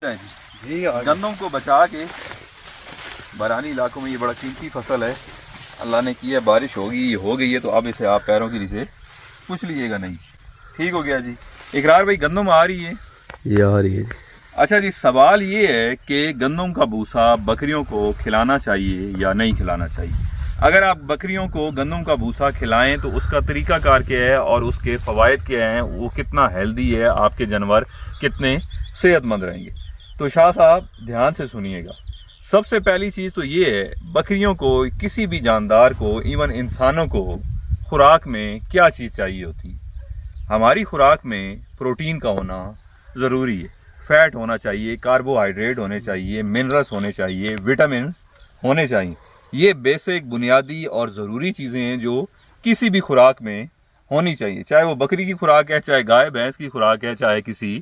जी गंदम को बचा के, बरानी इलाकों में ये बड़ा कीमती फसल है, अल्लाह ने की है, बारिश होगी हो गई है तो अब इसे आप पैरों की नीचे पूछ लीजिएगा नहीं। ठीक हो गया जी। इकरार भाई गंदम आ रही है? ये आ रही है जी। अच्छा जी, सवाल ये है कि गंदम का भूसा बकरियों को खिलाना चाहिए या नहीं खिलाना चाहिए। अगर आप बकरियों को गंदम का भूसा खिलाएं तो उसका तरीकाकार क्या है और उसके फ़वाइद क्या हैं, वो कितना हेल्दी है, आपके जानवर कितने सेहतमंद रहेंगे। तो शाह साहब ध्यान से सुनिएगा। सबसे पहली चीज़ तो ये है, बकरियों को, किसी भी जानदार को, इवन इंसानों को खुराक में क्या चीज़ चाहिए होती है। हमारी खुराक में प्रोटीन का होना ज़रूरी है, फैट होना चाहिए, कार्बोहाइड्रेट होने चाहिए, मिनरल्स होने चाहिए, विटामिन होने चाहिए। ये बेसिक बुनियादी और ज़रूरी चीज़ें हैं जो किसी भी खुराक में होनी चाहिए, चाहे वो बकरी की खुराक है, चाहे गाय भैंस की खुराक है, चाहे किसी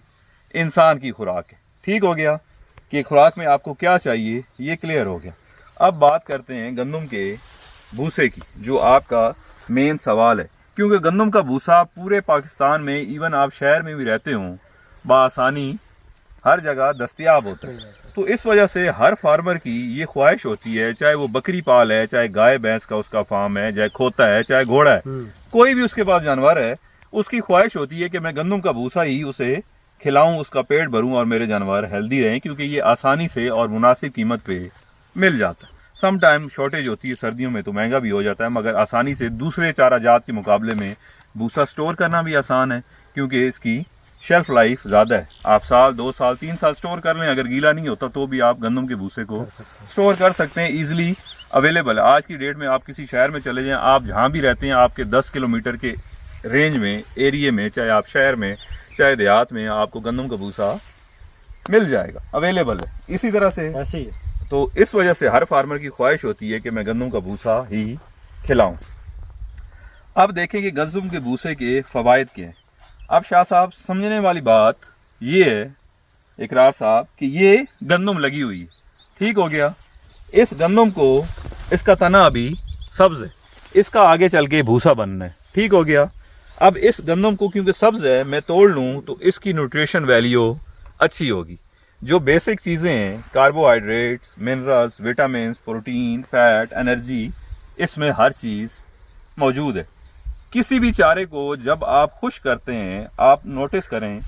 इंसान की खुराक है। ठीक हो गया कि खुराक में आपको क्या चाहिए, ये क्लियर हो गया। अब बात करते हैं गंदम के भूसे की, जो आपका मेन सवाल है। क्योंकि गंदम का भूसा पूरे पाकिस्तान में, इवन आप शहर में भी रहते हों, बआसानी हर जगह दस्तयाब होता है। तो इस वजह से हर फार्मर की ये ख्वाहिश होती है, चाहे वो बकरी पाल है, चाहे गाय भैंस का उसका फार्म है, चाहे खोता है, चाहे घोड़ा है, कोई भी उसके पास जानवर है, उसकी ख्वाहिश होती है कि मैं गंदम का भूसा ही उसे खिलाऊं, उसका पेट भरूं और मेरे जानवर हेल्दी रहें, क्योंकि ये आसानी से और मुनासिब कीमत पे मिल जाता है। सम टाइम शॉर्टेज होती है, सर्दियों में तो महंगा भी हो जाता है, मगर आसानी से दूसरे चारा जात के मुकाबले में भूसा स्टोर करना भी आसान है, क्योंकि इसकी शेल्फ लाइफ ज़्यादा है। आप साल, 2 साल, 3 साल स्टोर कर लें, अगर गीला नहीं होता तो भी आप गंदम के भूसे को स्टोर कर सकते हैं। ईजिली अवेलेबल है। आज की डेट में आप किसी शहर में चले जाएं, आप जहाँ भी रहते हैं, आपके 10 किलोमीटर के रेंज में, एरिए में, चाहे आप शहर में चाहे देहात में, आपको गंदम का भूसा मिल जाएगा, अवेलेबल है। इसी तरह से ऐसे ही है। तो इस वजह से हर फार्मर की ख्वाहिश होती है कि मैं गंदम का भूसा ही खिलाऊं। अब देखें कि गंदम के भूसे के फ़वाइद क्या हैं। अब शाह साहब समझने वाली बात ये है, इकरार साहब, कि ये गंदम लगी हुई है। ठीक हो गया। इस गंदम को, इसका तना अभी सब्ज है, इसका आगे चल के भूसा बनना है। ठीक हो गया। अब इस गंदम को क्योंकि सब्ज है, मैं तोड़ लूँ तो इसकी न्यूट्रिशन वैल्यू अच्छी होगी। जो बेसिक चीज़ें हैं, carbohydrates, minerals, vitamin, protein, fat, energy, इसमें हर चीज़ मौजूद है। किसी भी चारे को जब आप खुश करते हैं, आप नोटिस करें,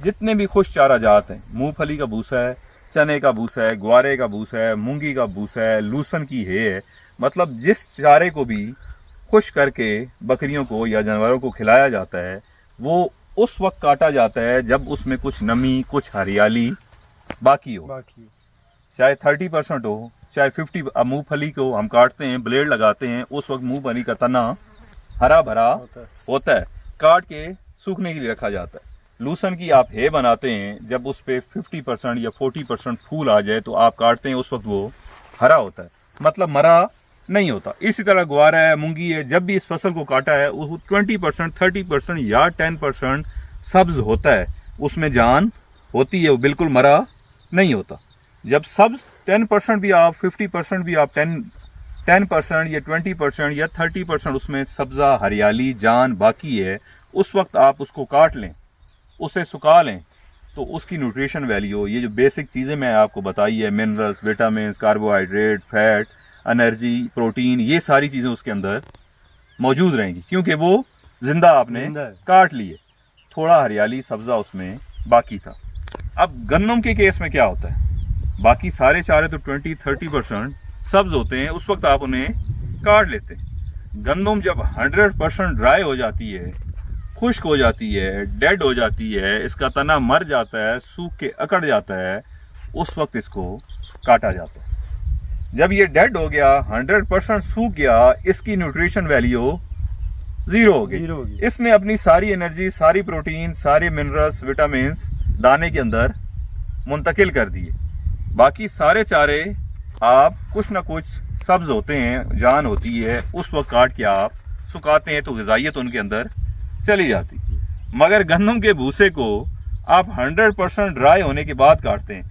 जितने भी खुश चारा जात हैं, मूंगफली का भूसा है, चने का भूसा है, ग्वारे का भूसा है, मूंगी का भूसा है, लूसन की है, मतलब जिस चारे को भी खुश करके बकरियों को या जानवरों को खिलाया जाता है, वो उस वक्त काटा जाता है जब उसमें कुछ नमी, कुछ हरियाली बाकी हो। चाहे 30% हो, चाहे 50। अब मूंगफली को हम काटते हैं, ब्लेड लगाते हैं, उस वक्त मूंगफली का तना हरा भरा होता है, काट के सूखने के लिए रखा जाता है। लूसन की आप हे बनाते हैं, जब उस पर 50% या 40% फूल आ जाए तो आप काटते हैं, उस वक्त वो हरा होता है, मतलब मरा नहीं होता। इसी तरह ग्वारा है, मूंगी है, जब भी इस फसल को काटा है वो 20%, 30% या 10% सब्ज होता है, उसमें जान होती है, वो बिल्कुल मरा नहीं होता। जब सब्ज 10% भी आप, 50% भी आप, 10% या 20% या 30% उसमें सब्जा, हरियाली, जान बाकी है, उस वक्त आप उसको काट लें, उसे सुखा लें, तो उसकी न्यूट्रिशन वैल्यू, ये जो बेसिक चीज़ें मैं आपको बताई है, minerals, vitamin, carbohydrate, fat, energy, protein, ये सारी चीज़ें उसके अंदर मौजूद रहेंगी, क्योंकि वो जिंदा आपने काट लिए, थोड़ा हरियाली, सब्जा उसमें बाकी था। अब गंदम के केस में क्या होता है, बाकी सारे चारे तो 20-30% सब्ज होते हैं, उस वक्त आप उन्हें काट लेते हैं। गंदम जब 100% ड्राई हो जाती है, खुश्क हो जाती है, डेड हो जाती है, इसका तना मर जाता है, सूख के अकड़ जाता है, उस वक्त इसको काटा जाता है। जब ये डेड हो गया, 100% सूख गया, इसकी न्यूट्रिशन वैल्यू जीरो हो गई। इसने अपनी सारी एनर्जी, सारी प्रोटीन, सारे मिनरल्स, विटामिन दाने के अंदर मुंतकिल कर दिए। बाकी सारे चारे आप कुछ ना कुछ सब्ज होते हैं, जान होती है, उस वक्त काट के आप सुखाते हैं तो ग़िज़ाइयत उनके अंदर चली जाती। मगर गंदम के भूसे को आप 100% ड्राई होने के बाद काटते हैं,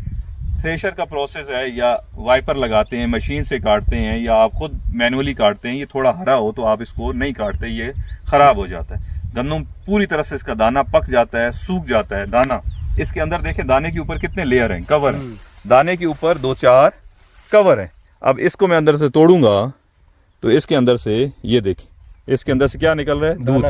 थ्रेशर का प्रोसेस है, या वाइपर लगाते हैं, मशीन से काटते हैं, या आप खुद मैनुअली काटते हैं, ये थोड़ा हरा हो तो आप इसको नहीं काटते, ये ख़राब हो जाता है। गंदम पूरी तरह से इसका दाना पक जाता है, सूख जाता है दाना, इसके अंदर देखें दाने के ऊपर कितने लेयर हैं, कवर हैं। दाने के ऊपर 2-4 कवर हैं। अब इसको मैं अंदर से तोड़ूंगा तो इसके अंदर से ये देखें, इसके अंदर से क्या निकल रहा है, दूध।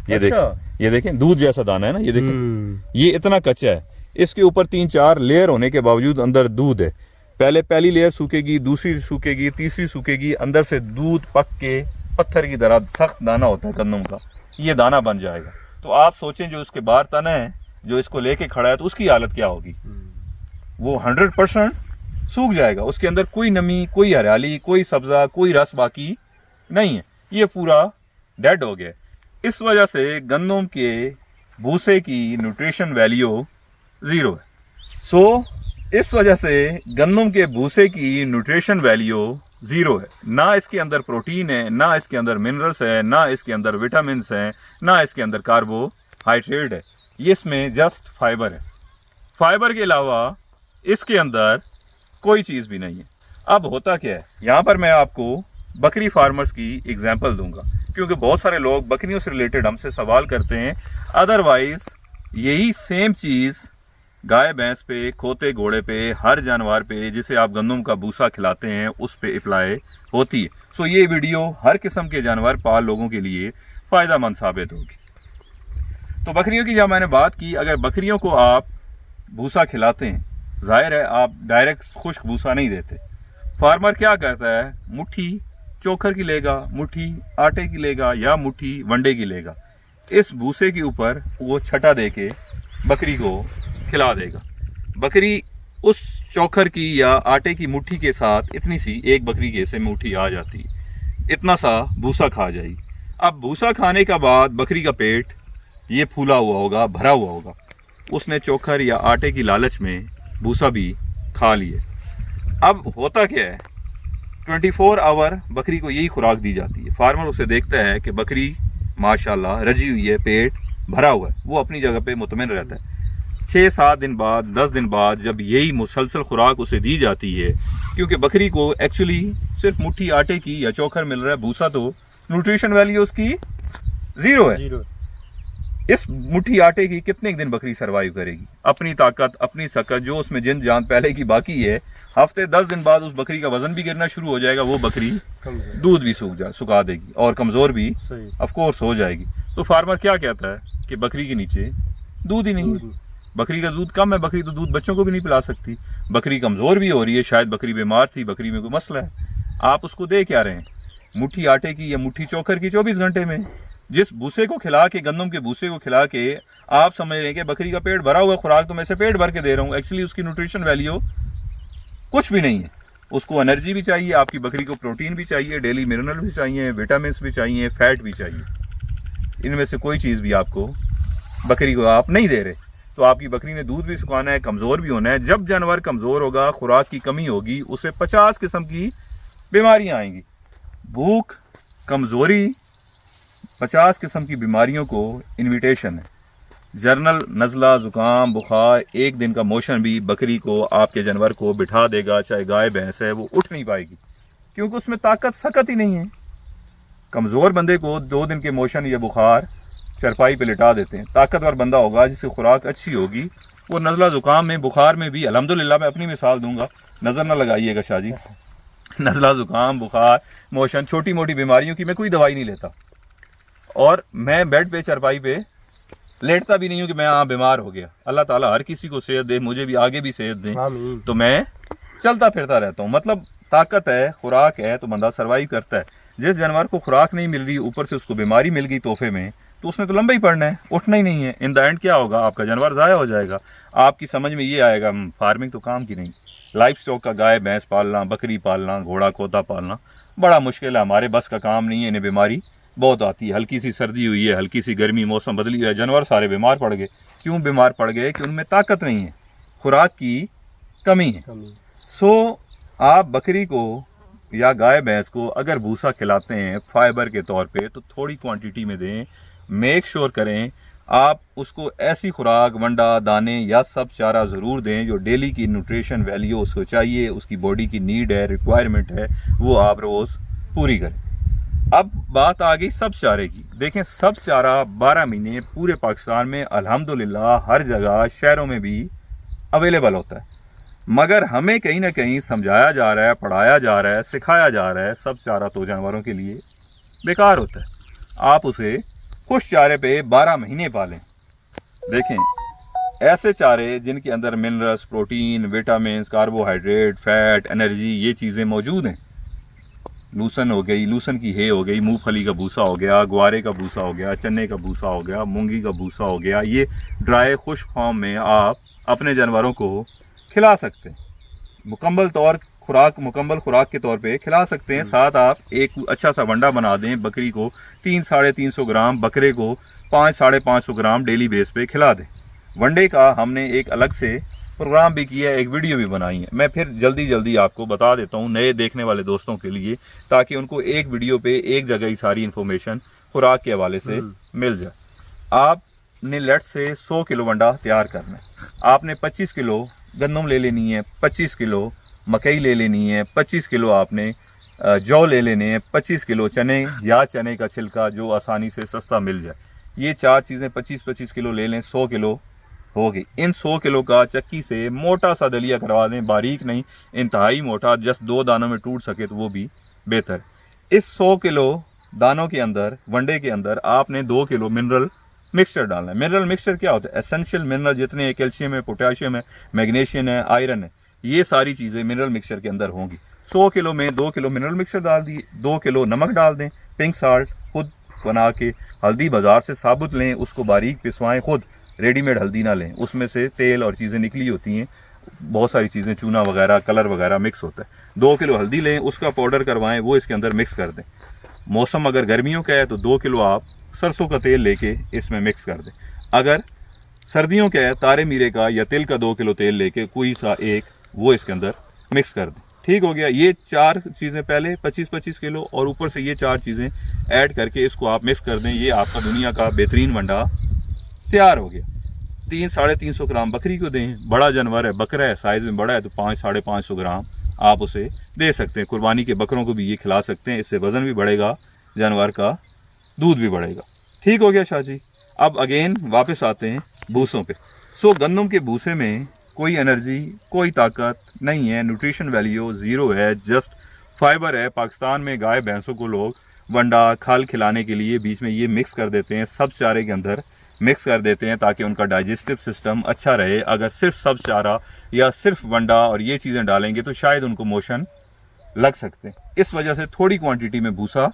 ये देखें, ये देखें दूध जैसा दाना है ना, ये देखें ये इतना कच्चा है। इसके ऊपर 3-4 लेयर होने के बावजूद अंदर दूध है। पहली लेयर सूखेगी, दूसरी सूखेगी, तीसरी सूखेगी, अंदर से दूध पक के पत्थर की तरह सख्त दाना होता है गंदम का, ये दाना बन जाएगा। तो आप सोचें जो उसके बाहर तना है, जो इसको लेके खड़ा है, तो उसकी हालत क्या होगी। वो 100% सूख जाएगा। उसके अंदर कोई नमी, कोई हरियाली, कोई सब्जा, कोई रस बाकी नहीं है, ये पूरा डेड हो गया। इस वजह से गंदम के भूसे की न्यूट्रिशन वैल्यू 0 है। इस वजह से गंदम के भूसे की न्यूट्रिशन वैल्यू 0 है। ना इसके अंदर प्रोटीन है, ना इसके अंदर मिनरल्स है, ना इसके अंदर विटामिन है, ना इसके अंदर कार्बोहाइड्रेट है। ये इसमें जस्ट फाइबर है। फाइबर के अलावा इसके अंदर कोई चीज़ भी नहीं है। अब होता क्या है, यहाँ पर मैं आपको बकरी फार्मर्स की एग्जांपल दूंगा, क्योंकि बहुत सारे लोग बकरियों से रिलेटेड हमसे सवाल करते हैं। अदरवाइज यही सेम चीज़ गाय भैंस पे, खोते घोड़े पे, हर जानवर पे जिसे आप गंदम का भूसा खिलाते हैं उस पे अप्लाई होती है। सो ये वीडियो हर किस्म के जानवर पाल लोगों के लिए फ़ायदेमंद साबित होगी। तो बकरियों की जब मैंने बात की, अगर बकरियों को आप भूसा खिलाते हैं, जाहिर है आप डायरेक्ट खुश्क भूसा नहीं देते। फार्मर क्या करता है, मुट्ठी चोकर की लेगा, मुट्ठी आटे की लेगा या मुट्ठी वंडे की लेगा। इस भूसे के ऊपर वो छटा दे के बकरी को खिला देगा। बकरी उस चोकर की या आटे की मुट्ठी के साथ इतनी सी, एक बकरी के से मुट्ठी आ जाती, इतना सा भूसा खा जाएगी। अब भूसा खाने का बाद बकरी का पेट ये फूला हुआ होगा, भरा हुआ होगा, उसने चोकर या आटे की लालच में भूसा भी खा लिए। अब होता क्या है, 24 आवर बकरी को यही खुराक दी जाती है। फार्मर उसे देखता है कि बकरी माशाल्लाह रजी हुई है, पेट भरा हुआ है, वो अपनी जगह पे मुतमिन रहता है। 6-7 दिन बाद, 10 दिन बाद जब यही मुसलसल खुराक उसे दी जाती है, क्योंकि बकरी को एक्चुअली सिर्फ मुट्ठी आटे की या चोकर मिल रहा है, भूसा तो न्यूट्रिशन वैल्यू उसकी 0 है। इस मुट्ठी आटे की कितने दिन बकरी सरवाइव करेगी, अपनी ताकत, अपनी सकत, जो उसमें जिन जान पहले की बाकी है, हफ्ते 10 दिन बाद उस बकरी का वजन भी गिरना शुरू हो जाएगा। वो बकरी दूध भी सुखा देगी और कमजोर भी ऑफ कोर्स हो जाएगी। तो फार्मर क्या कहता है कि बकरी के नीचे दूध ही नहीं है, बकरी का दूध कम है, बकरी तो दूध बच्चों को भी नहीं पिला सकती, बकरी कमजोर भी हो रही है, शायद बकरी बीमार थी, बकरी में कोई मसला है। आप उसको दे क्या रहे हैं, मुट्ठी आटे की या मुट्ठी चोकर की 24 घंटे में। जिस भूसे को खिला के, गंदम के भूसे को खिला के आप समझ रहे हैं कि बकरी का पेट भरा हुआ खुराक तो मैं इसे पेट भर के दे रहा हूँ, एक्चुअली उसकी न्यूट्रिशन वैल्यू कुछ भी नहीं है। उसको एनर्जी भी चाहिए, आपकी बकरी को प्रोटीन भी चाहिए, डेली मिनरल भी चाहिए, विटामिन भी चाहिए, फैट भी चाहिए। इनमें से कोई चीज़ भी आपको बकरी को आप नहीं दे रहे, तो आपकी बकरी ने दूध भी सुखाना है, कमज़ोर भी होना है। जब जानवर कमज़ोर होगा, खुराक की कमी होगी, उसे 50 किस्म की बीमारियां आएंगी। भूख, कमज़ोरी, 50 किस्म की बीमारियों को इन्विटेशन है। जर्नल, नज़ला, ज़ुकाम, बुखार, एक दिन का मोशन भी बकरी को, आपके जानवर को बिठा देगा, चाहे गाय भैंस है, वो उठ नहीं पाएगी, क्योंकि उसमें ताकत सकत ही नहीं है। कमज़ोर बंदे को 2 दिन के मोशन या बुखार चरपाई पे लिटा देते हैं। ताकतवर बंदा होगा, जिसकी खुराक अच्छी होगी, वो नज़ला, ज़ुकाम में, बुखार में भी, अल्हम्दुलिल्लाह मैं अपनी मिसाल दूंगा, नज़र ना लगाइएगा शाह जी, नज़ला, ज़ुकाम, बुखार, मोशन, छोटी मोटी बीमारियों की मैं कोई दवाई नहीं लेता, और मैं बेड पे, चरपाई पे लेटता भी नहीं हूँ कि मैं बीमार हो गया। अल्लाह ताला हर किसी को सेहत दे, मुझे भी आगे भी सेहत दे, तो मैं चलता फिरता रहता हूँ। मतलब ताकत है, खुराक है, तो बंदा सर्वाइव करता है। जिस जानवर को खुराक नहीं मिल रही, ऊपर से उसको बीमारी मिल गई तोहफे में, तो उसने तो लंबा ही पड़ना है, उठना ही नहीं है। इन द एंड क्या होगा, आपका जानवर ज़ाया हो जाएगा। आपकी समझ में ये आएगा, फार्मिंग तो काम की नहीं, लाइफ स्टॉक का गाय भैंस पालना, बकरी पालना, घोड़ा खोता पालना बड़ा मुश्किल है, हमारे बस का काम नहीं है। इन्हें बीमारी बहुत आती है, हल्की सी सर्दी हुई है, हल्की सी गर्मी, मौसम बदली है, जानवर सारे बीमार पड़ गए। क्यों बीमार पड़ गए? कि उनमें ताकत नहीं है, खुराक की कमी है। सो आप बकरी को या गाय भैंस को अगर भूसा खिलाते हैं फाइबर के तौर पे, तो थोड़ी क्वांटिटी में दें। मेक श्योर करें आप उसको ऐसी खुराक, वंडा, दाने या सब चारा ज़रूर दें जो डेली की न्यूट्रिशन वैल्यू उसको चाहिए, उसकी बॉडी की नीड है, रिक्वायरमेंट है, वो आप रोज़ पूरी करें। अब बात आ गई सब्ज चारे की। देखें, सब्ज चारा 12 महीने पूरे पाकिस्तान में अल्हम्दुलिल्लाह हर जगह शहरों में भी अवेलेबल होता है, मगर हमें कहीं ना कहीं समझाया जा रहा है, पढ़ाया जा रहा है, सिखाया जा रहा है सब्ज चारा तो जानवरों के लिए बेकार होता है, आप उसे खुश चारे पे 12 महीने पालें। देखें, ऐसे चारे जिनके अंदर minerals, protein, vitamin, carbohydrate, fat, energy, ये चीज़ें मौजूद हैं। लूसन हो गई, लूसन की हे हो गई, मूंगफली का भूसा हो गया, ग्वारे का भूसा हो गया, चने का भूसा हो गया, मूंगी का भूसा हो गया, ये ड्राई खुश्क फॉर्म में आप अपने जानवरों को खिला सकते हैं। मुकम्मल खुराक के तौर पे खिला सकते हैं। साथ आप एक अच्छा सा वंडा बना दें, बकरी को 300-350 ग्राम, बकरे को 500-550 ग्राम डेली बेस पे खिला दें। वनडे का हमने एक अलग से प्रोग्राम भी किया है, एक वीडियो भी बनाई है, मैं फिर जल्दी आपको बता देता हूँ नए देखने वाले दोस्तों के लिए, ताकि उनको एक वीडियो पे एक जगह ही सारी इन्फॉर्मेशन खुराक के हवाले से मिल जाए। आपने लेट से 100 किलो वंडा तैयार करना है, आपने 25 किलो गंदम ले लेनी है, 25 किलो मकई ले लेनी है, 25 किलो आपने जौ ले लेने हैं, 25 किलो चने या चने का छिलका जो आसानी से सस्ता मिल जाए, ये 4 चीज़ें 25-25 किलो ले लें, 100 किलो होगी। इन 100 किलो का चक्की से मोटा सा दलिया करवा दें, बारीक नहीं, इंतहाई मोटा, जस्ट 2 दानों में टूट सके तो वो भी बेहतर। इस 100 किलो दानों के अंदर, वनडे के अंदर आपने 2 किलो मिनरल मिक्सचर डालना है। मिनरल मिक्सचर क्या होता है? एसेंशियल मिनरल जितने हैं, कैल्शियम है, पोटेशियम है, मैग्नीशियम है, आयरन है, ये सारी चीज़ें मिनरल मिक्सचर के अंदर होंगी। 100 किलो में 2 किलो मिनरल मिक्सचर डाल दिए, 2 किलो नमक डाल दें, पिंक साल्ट खुद बना के, हल्दी बाजार से साबुत लें, उसको बारीक पिसवाएं, खुद रेडीमेड हल्दी ना लें, उसमें से तेल और चीज़ें निकली होती हैं, बहुत सारी चीज़ें, चूना वगैरह, कलर वगैरह मिक्स होता है। 2 किलो हल्दी लें, उसका पाउडर करवाएं, वो इसके अंदर मिक्स कर दें। मौसम अगर गर्मियों का है तो 2 किलो आप सरसों का तेल लेके इसमें मिक्स कर दें। अगर सर्दियों का है, तारे मीरे का या तिल का 2 किलो तेल लेके कोई सा एक वो इसके अंदर मिक्स कर दें। ठीक हो गया। ये 4 चीज़ें पहले 25-25 किलो और ऊपर से ये 4 चीज़ें ऐड करके इसको आप मिक्स कर दें। ये आपका दुनिया का बेहतरीन वंडा तैयार हो गया। 300-350 ग्राम बकरी को दें, बड़ा जानवर है, बकरा है, साइज़ में बड़ा है तो 500-550 ग्राम आप उसे दे सकते हैं। कुर्बानी के बकरों को भी ये खिला सकते हैं, इससे वज़न भी बढ़ेगा, जानवर का दूध भी बढ़ेगा। ठीक हो गया शाह जी। अब अगेन वापस आते हैं भूसों पे। गंदम के भूसे में कोई एनर्जी, कोई ताकत नहीं है, न्यूट्रिशन वैल्यू 0 है, जस्ट फाइबर है। पाकिस्तान में गाय भैंसों को लोग वंडा, खाल खिलाने के लिए बीच में ये मिक्स कर देते हैं, सब्ज चारे के अंदर मिक्स कर देते हैं ताकि उनका डाइजेस्टिव सिस्टम अच्छा रहे। अगर सिर्फ सब्ज चारा या सिर्फ वंडा और ये चीज़ें डालेंगे तो शायद उनको मोशन लग सकते हैं। इस वजह से थोड़ी क्वांटिटी में भूसा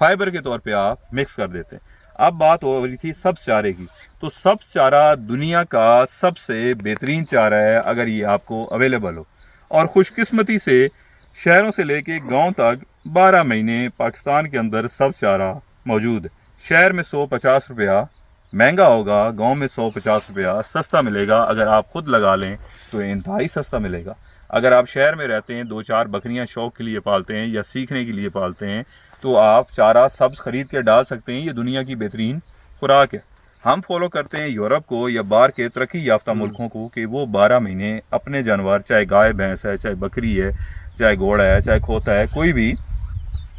फाइबर के तौर पे आप मिक्स कर देते हैं। अब बात हो रही थी सब्ज चारे की, तो सब्ज चारा दुनिया का सबसे बेहतरीन चारा है अगर ये आपको अवेलेबल हो, और खुशकिस्मती से शहरों से लेके गांव तक 12 महीने पाकिस्तान के अंदर सब्ज चारा मौजूद है। शहर में 150 रुपया महंगा होगा, गांव में 150 रुपया सस्ता मिलेगा। अगर आप खुद लगा लें तो इंतहाई सस्ता मिलेगा। अगर आप शहर में रहते हैं, 2-4 बकरियां शौक के लिए पालते हैं या सीखने के लिए पालते हैं, तो आप चारा सब्ज खरीद के डाल सकते हैं। ये दुनिया की बेहतरीन खुराक है। हम फॉलो करते हैं यूरोप को या बाहर के तरक्की याफ्ता मुल्कों को कि वो 12 महीने अपने जानवर, चाहे गाय भैंस है, चाहे बकरी है, चाहे घोड़ा है, चाहे खोता है, कोई भी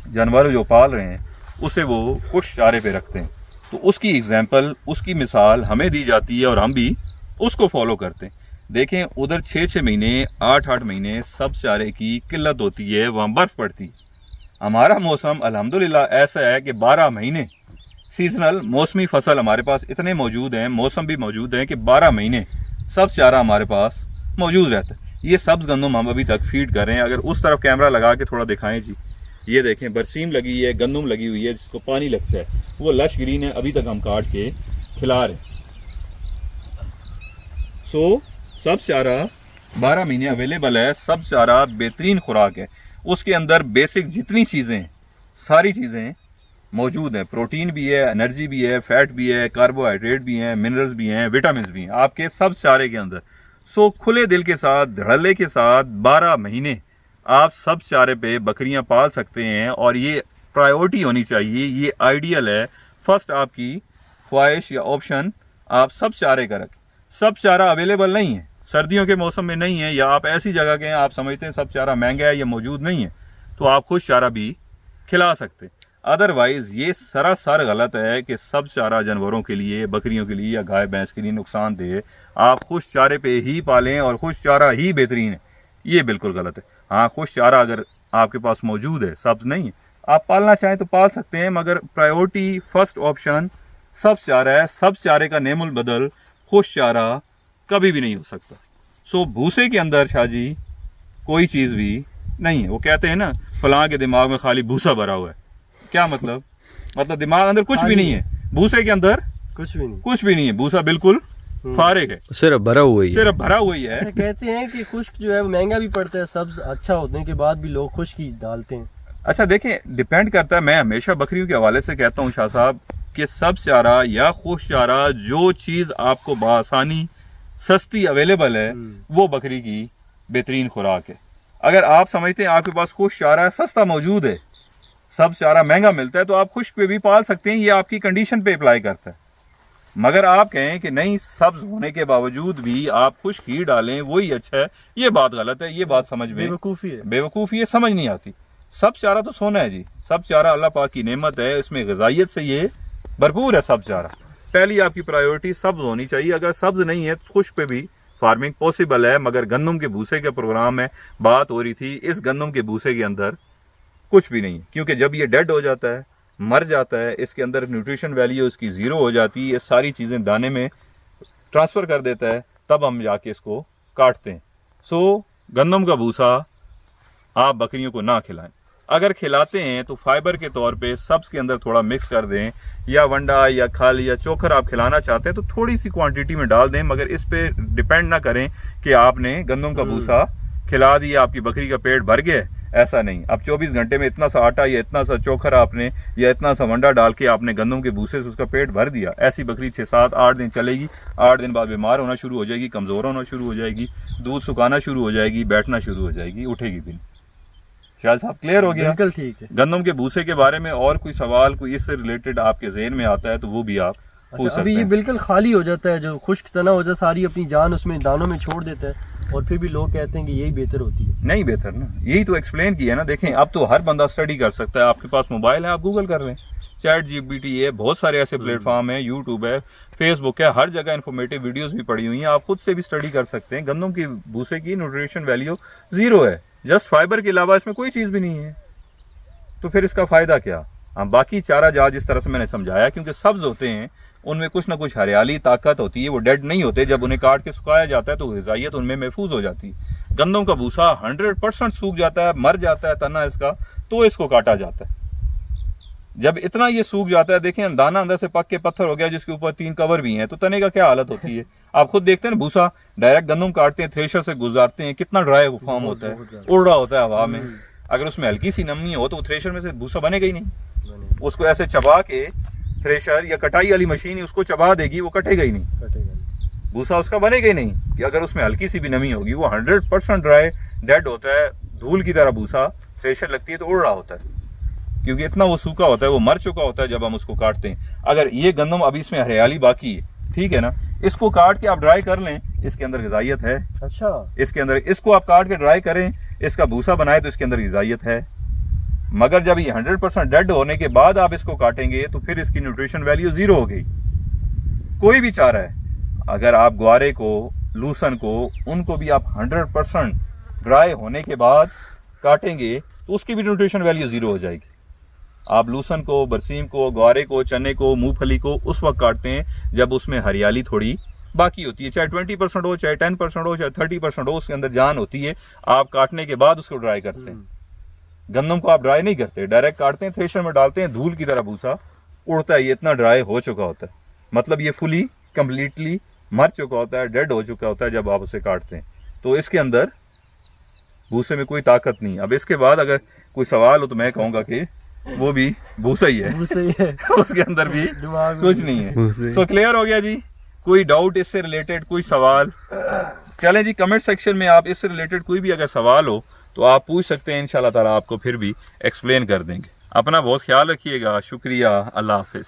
जानवर जो पाल रहे हैं उसे वो खुश चारे पे रखते हैं। तो उसकी एग्जाम्पल, उसकी मिसाल हमें दी जाती है और हम भी उसको फॉलो करते हैं। देखें, उधर 6-6 महीने, 8-8 महीने सब्ज चारे की किल्लत होती है, वहाँ बर्फ़ पड़ती है। हमारा मौसम अल्हम्दुलिल्लाह ऐसा है कि 12 महीने सीजनल मौसमी फसल हमारे पास इतने मौजूद हैं, मौसम भी मौजूद हैं कि 12 महीने सब्ज चारा हमारे पास मौजूद रहता है। ये सब्ज गंदम हम अभी तक फीड कर रहे हैं। अगर उस तरफ कैमरा लगा के थोड़ा दिखाएं जी, ये देखें बरसीम लगी है, गंदम लगी हुई है जिसको पानी लगता है, वो लश ग्रीन है, अभी तक हम काट के खिला रहे हैं। सब्ज चारा 12 महीने अवेलेबल है। सब्ज चारा बेहतरीन खुराक है, उसके अंदर बेसिक जितनी चीज़ें, सारी चीज़ें मौजूद हैं। प्रोटीन भी है, एनर्जी भी है, फैट भी है, कार्बोहाइड्रेट भी हैं, मिनरल्स भी हैं, विटामिन भी हैं आपके सब्ज चारे के अंदर। खुले दिल के साथ, धड़ल्ले के साथ 12 महीने आप सब चारे पे बकरियां पाल सकते हैं, और ये प्रायोरिटी होनी चाहिए, ये आइडियल है। फर्स्ट आपकी ख्वाहिश या ऑप्शन आप सब चारे का रखें। सब चारा अवेलेबल नहीं है, सर्दियों के मौसम में नहीं है, या आप ऐसी जगह के हैं आप समझते हैं सब चारा महंगा है या मौजूद नहीं है, तो आप खुश चारा भी खिला सकते हैं। अदरवाइज ये सरासर गलत है कि सब चारा जानवरों के लिए, बकरियों के लिए या गाय भैंस के लिए नुकसानदेह। आप खुश चारे पे ही पालें और खुश चारा ही बेहतरीन है, ये बिल्कुल गलत है। हाँ, खुश चारा अगर आपके पास मौजूद है, सब्ज नहीं है, आप पालना चाहें तो पाल सकते हैं, मगर प्रायोरिटी फर्स्ट ऑप्शन सब्ज चारा है। सब्ज चारे का नेमुल बदल खुश चारा कभी भी नहीं हो सकता। सो भूसे के अंदर शाह जी कोई चीज़ भी नहीं है। वो कहते हैं ना, फलां के दिमाग में खाली भूसा भरा हुआ है। क्या मतलब? मतलब दिमाग अंदर कुछ भी नहीं है, भूसे के अंदर कुछ भी नहीं है। भूसा बिल्कुल फारिग है, सिर्फ भरा हुआ ही है, सिर्फ भरा हुआ ही है। कहते हैं कि खुश्क जो है वो महंगा भी पड़ता है, सब्ज अच्छा होने के बाद भी लोग खुश्क ही डालते हैं। अच्छा देखें, डिपेंड करता है। मैं हमेशा बकरियों के हवाले से कहता हूँ शाह साहब कि सब्ज चारा या खुश चारा, जो चीज़ आपको बआसानी सस्ती अवेलेबल है, वो बकरी की बेहतरीन खुराक है। अगर आप समझते हैं आपके पास खुश चारा सस्ता मौजूद है, सब चारा महंगा मिलता है, तो आप खुश्क पे भी पाल सकते हैं, ये आपकी कंडीशन पे अप्लाई करता है। मगर आप कहें कि नहीं, सब्ज होने के बावजूद भी आप खुश्क ही डालें वही अच्छा है, ये बात गलत है। ये बात समझ में बेवकूफ़ी है, समझ नहीं आती। सब चारा तो सोना है जी, सब चारा अल्लाह पाक की नेमत है, इसमें ग़िज़ाइयत से ये भरपूर है सब चारा। पहली आपकी प्रायोरिटी सब्ज होनी चाहिए। अगर सब्ज नहीं है तो खुश्क पे भी फार्मिंग पॉसिबल है। मगर गंदम के भूसे के प्रोग्राम में बात हो रही थी, इस गंदम के भूसे के अंदर कुछ भी नहीं है, क्योंकि जब ये डेड हो जाता है, मर जाता है, इसके अंदर न्यूट्रिशन वैल्यू इसकी ज़ीरो हो जाती है, ये सारी चीज़ें दाने में ट्रांसफ़र कर देता है, तब हम जाके इसको काटते हैं। सो गंदम का भूसा आप बकरियों को ना खिलाएं। अगर खिलाते हैं तो फाइबर के तौर पे सब्ज के अंदर थोड़ा मिक्स कर दें, या वंडा या खल या चोकर आप खिलाना चाहते हैं तो थोड़ी सी क्वांटिटी में डाल दें। मगर इस पे डिपेंड ना करें कि आपने गंदम का भूसा खिला दिया, आपकी बकरी का पेट भर गया, ऐसा नहीं। अब 24 घंटे में इतना सा आटा या इतना सा चोकर आपने या इतना सा वंडा डाल के आपने गंदम के भूसे से उसका पेट भर दिया, ऐसी बकरी 6, 7, 8 दिन चलेगी। 8 दिन बाद बीमार होना शुरू हो जाएगी, कमज़ोर होना शुरू हो जाएगी, दूध सुखाना शुरू हो जाएगी, बैठना शुरू हो जाएगी, उठेगी भी नहीं। शायद साहब क्लियर हो गया? बिल्कुल ठीक है। गंदम के भूसे के बारे में और कोई सवाल, कोई इससे रिलेटेड आपके ज़हन में आता है तो वो भी आप पूछ सकते हैं। अभी ये बिल्कुल खाली हो जाता है, जो खुश्क तना हो जाता है, सारी अपनी जान उसमें दानों में छोड़ देता है, और फिर भी लोग कहते हैं कि यही बेहतर होती है। नहीं बेहतर ना, यही तो एक्सप्लेन किया ना। देखें, अब तो हर बंदा स्टडी कर सकता है, आपके पास मोबाइल है, आप गूगल कर लें, ChatGPT है, बहुत सारे ऐसे प्लेटफॉर्म है, यूट्यूब है, फेसबुक है, हर जगह इन्फॉर्मेटिव वीडियोस भी पड़ी हुई हैं, आप खुद से भी स्टडी कर सकते हैं। गंदम की भूसे की न्यूट्रिशन वैल्यू 0 है, जस्ट फाइबर के अलावा इसमें कोई चीज़ भी नहीं है, तो फिर इसका फ़ायदा क्या? हाँ, बाकी चारा जहाज जिस तरह से मैंने समझाया, क्योंकि सब्ज होते हैं उनमें कुछ ना कुछ हरियाली ताकत होती है, वो डेड नहीं होते। जब उन्हें काट के सुखाया जाता है तो ग़िज़ाइयत उनमें महफूज हो जाती है। गंदम का भूसा 100% सूख जाता है, मर जाता है तना इसका, तो इसको काटा जाता है। जब इतना ये सूख जाता है, देखें दाना अंदर से पक के पत्थर हो गया, जिसके ऊपर 3 कवर भी हैं, तो तने का क्या हालत होती है? आप खुद देखते हैं ना, भूसा डायरेक्ट गंदम काटते हैं, थ्रेशर से गुजारते हैं, कितना ड्राई फॉर्म होता है, उड़ रहा होता है हवा में। अगर उसमें हल्की सी नमी हो तो थ्रेशर में से भूसा बनेगा ही नहीं। उसको ऐसे चबा के थ्रेशर या कटाई वाली मशीन उसको चबा देगी, वो कटेगा ही नहीं, भूसा उसका बनेगा ही नहीं। कि अगर उसमें हल्की सी भी नमी होगी, वो 100% ड्राई डेड होता है, धूल की तरह भूसा, थ्रेशर लगती है तो उड़ रहा होता है, क्योंकि इतना वो सूखा होता है, वो मर चुका होता है जब हम उसको काटते हैं। अगर ये गंदम अभी इसमें हरियाली बाकी है, ठीक है ना, इसको काट के आप ड्राई कर लें, इसके अंदर ग़िज़ाइयत है। अच्छा, इसके अंदर, इसको आप काट के ड्राई करें, इसका भूसा बनाए तो इसके अंदर ग़िज़ाइयत है। मगर जब ये 100% डेड होने के बाद आप इसको काटेंगे तो फिर इसकी न्यूट्रिशन वैल्यू 0 हो गई। कोई भी चारा है, अगर आप ग्वारे को, लूसन को, उनको भी आप 100% ड्राई होने के बाद काटेंगे तो उसकी भी न्यूट्रिशन वैल्यू 0 हो जाएगी। आप लूसन को, बरसीम को, ग्वारे को, चने को, मूंगफली को उस वक्त काटते हैं जब उसमें हरियाली थोड़ी बाकी होती है, चाहे 20% हो, चाहे 10% हो, चाहे 30% हो, उसके अंदर जान होती है। आप काटने के बाद उसको ड्राई करते हैं। गंदम को आप ड्राई नहीं करते, डायरेक्ट काटते हैं, थ्रेशर में डालते हैं, धूल की तरह भूसा उड़ता है, ये इतना ड्राई हो चुका होता है, मतलब ये फुली कंप्लीटली मर चुका होता है, डेड हो चुका होता है जब आप उसे काटते हैं। तो इसके अंदर भूसे में कोई ताकत नहीं। अब इसके बाद अगर कोई सवाल हो तो मैं कहूँगा कि वो भी भूसा ही है, उसके अंदर भी कुछ नहीं है। सो क्लियर हो गया जी? कोई डाउट इससे रिलेटेड, कोई सवाल? चलें जी, कमेंट सेक्शन में आप इससे रिलेटेड कोई भी अगर सवाल हो तो आप पूछ सकते हैं, इंशाल्लाह ताला आपको फिर भी एक्सप्लेन कर देंगे। अपना बहुत ख्याल रखिएगा, शुक्रिया, अल्लाह हाफिज़।